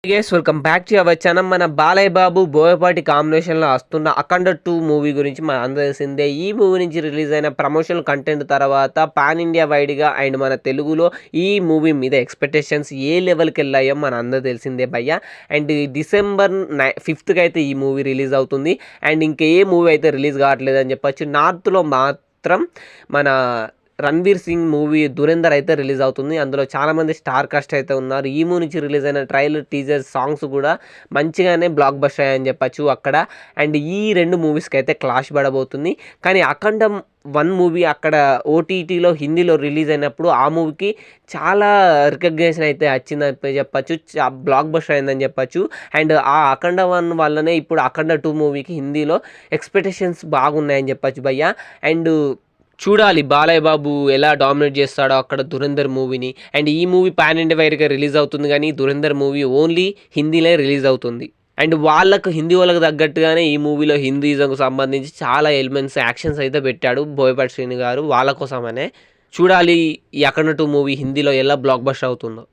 Guys welcome back to our channel. మన బాలయ్య బాబు బోయపాటి కాంబినేషన్లో వస్తున్న అఖండ 2 మూవీ గురించి మన అందరూ తెలిసిందే. ఈ మూవీ నుంచి రిలీజ్ అయిన ప్రమోషనల్ కంటెంట్ తర్వాత పాన్ ఇండియా వైడ్గా అండ్ మన తెలుగులో ఈ మూవీ మీద ఎక్స్పెక్టేషన్స్ ఏ లెవెల్కి వెళ్ళాయో మన అందరూ తెలిసిందే భయ్య. అండ్ డిసెంబర్ 5th అయితే ఈ మూవీ రిలీజ్ అవుతుంది. అండ్ ఇంకే మూవీ అయితే రిలీజ్ కావట్లేదు అని చెప్పొచ్చు. నార్త్లో మాత్రం మన రణ్వీర్ సింగ్ మూవీ దురేందర్ అయితే రిలీజ్ అవుతుంది. అందులో చాలామంది స్టార్ కాస్ట్ అయితే ఉన్నారు. ఈ మూవీ నుంచి రిలీజ్ అయిన ట్రైలర్, టీజర్, సాంగ్స్ కూడా మంచిగానే బ్లాక్ బస్టర్ అయ్యాయని చెప్పచ్చు అక్కడ. అండ్ ఈ 2 మూవీస్కి అయితే క్లాష్ పడబోతుంది. కానీ అఖండం 1 మూవీ అక్కడ ఓటీటీలో హిందీలో రిలీజ్ అయినప్పుడు ఆ మూవీకి చాలా రికగ్నేషన్ అయితే వచ్చిందని చెప్పచ్చు, బ్లాక్ బస్టర్ అయిందని చెప్పచ్చు. అండ్ ఆ అఖండ 1 వల్లనే ఇప్పుడు అఖండ 2 మూవీకి హిందీలో ఎక్స్పెక్టేషన్స్ బాగున్నాయని చెప్పచ్చు భయ్య. అండ్ చూడాలి బాలయ్య బాబు ఎలా డామినేట్ చేస్తాడో అక్కడ దురేందర్ మూవీని. అండ్ ఈ మూవీ పాన్ ఇండియా వైడ్గా రిలీజ్ అవుతుంది, కానీ దురేందర్ మూవీ ఓన్లీ హిందీలో రిలీజ్ అవుతుంది. అండ్ హిందీ వాళ్ళకు తగ్గట్టుగానే ఈ మూవీలో హిందీజంకు సంబంధించి చాలా ఎలిమెంట్స్, యాక్షన్స్ అయితే పెట్టాడు బోయపాటి శ్రీను గారు. వాళ్ళ కోసమనే చూడాలి ఈ అఖండ 2 మూవీ హిందీలో ఎలా బ్లాక్ బస్టర్ అవుతుందో.